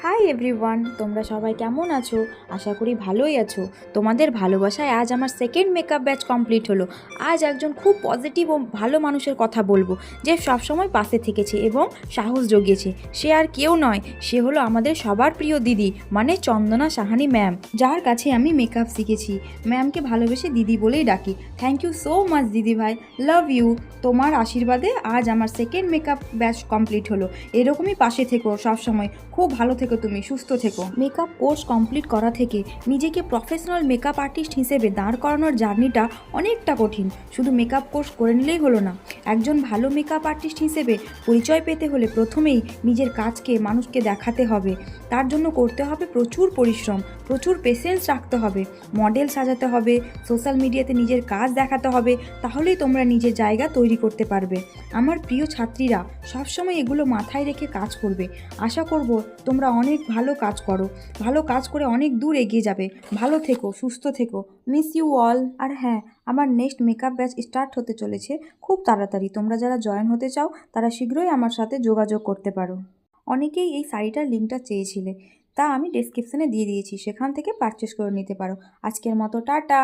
Hi everyone, তোমরা সবাই কেমন আছো? আশা করি ভালোই আছো। তোমাদের ভালোবাসায় আজ আমার সেকেন্ড মেকআপ ব্যাচ কমপ্লিট হলো। আজ একজন খুব পজিটিভ ও ভালো মানুষের কথা বলবো, যে সবসময় পাশে থেকেছে এবং সাহস জুগিয়েছে। সে আর কেউ নয়, সে হলো আমাদের সবার প্রিয় দিদি, মানে চন্দনা সাহানি ম্যাম, যার কাছে আমি মেকআপ শিখেছি। ম্যামকে ভালোবেসে দিদি বলেই ডাকি। থ্যাংক ইউ সো মাচ দিদি ভাই, লাভ ইউ। তোমার আশীর্বাদে আজ আমার সেকেন্ড মেকআপ ব্যাচ কমপ্লিট হলো। এরকমই পাশে থেকো সবসময়। খুব ভালো থেকো, তুমি সুস্থ থেকো। মেকআপ কোর্স কমপ্লিট করা থেকে নিজেকে প্রফেশনাল মেকআপ আর্টিস্ট হিসেবে দাঁড় করানোর জার্নিটা অনেকটা কঠিন। শুধু মেকআপ কোর্স করে নিলেই হলো না। একজন ভালো মেকআপ আর্টিস্ট হিসেবে পরিচয় পেতে হলে প্রথমেই নিজের কাজকে মানুষকে দেখাতে হবে। তার জন্য করতে হবে প্রচুর পরিশ্রম, প্রচুর পেশেন্স রাখতে হবে, মডেল সাজাতে হবে, সোশ্যাল মিডিয়াতে নিজের কাজ দেখাতে হবে। তাহলেই তোমরা নিজের জায়গা তৈরি করতে পারবে। আমার প্রিয় ছাত্রীরা সবসময় এগুলো মাথায় রেখে কাজ করবে। আশা করব তোমরা অনেক ভালো কাজ করো, ভালো কাজ করে অনেক দূর এগিয়ে যাবে। ভালো থেকো, সুস্থ থেকো, মিস ইউ অল। আর হ্যাঁ, আমার নেক্সট মেকআপ ব্যাচ স্টার্ট হতে চলেছে খুব তাড়াতাড়ি। তোমরা যারা জয়েন হতে চাও তারা শীঘ্রই আমার সাথে যোগাযোগ করতে পারো। অনেকেই এই শাড়িটার লিঙ্কটা চেয়েছিলে, তা আমি ডেসক্রিপশানে দিয়ে দিয়েছি, সেখান থেকে পারচেস করে নিতে পারো। আজকের মতো টাটা।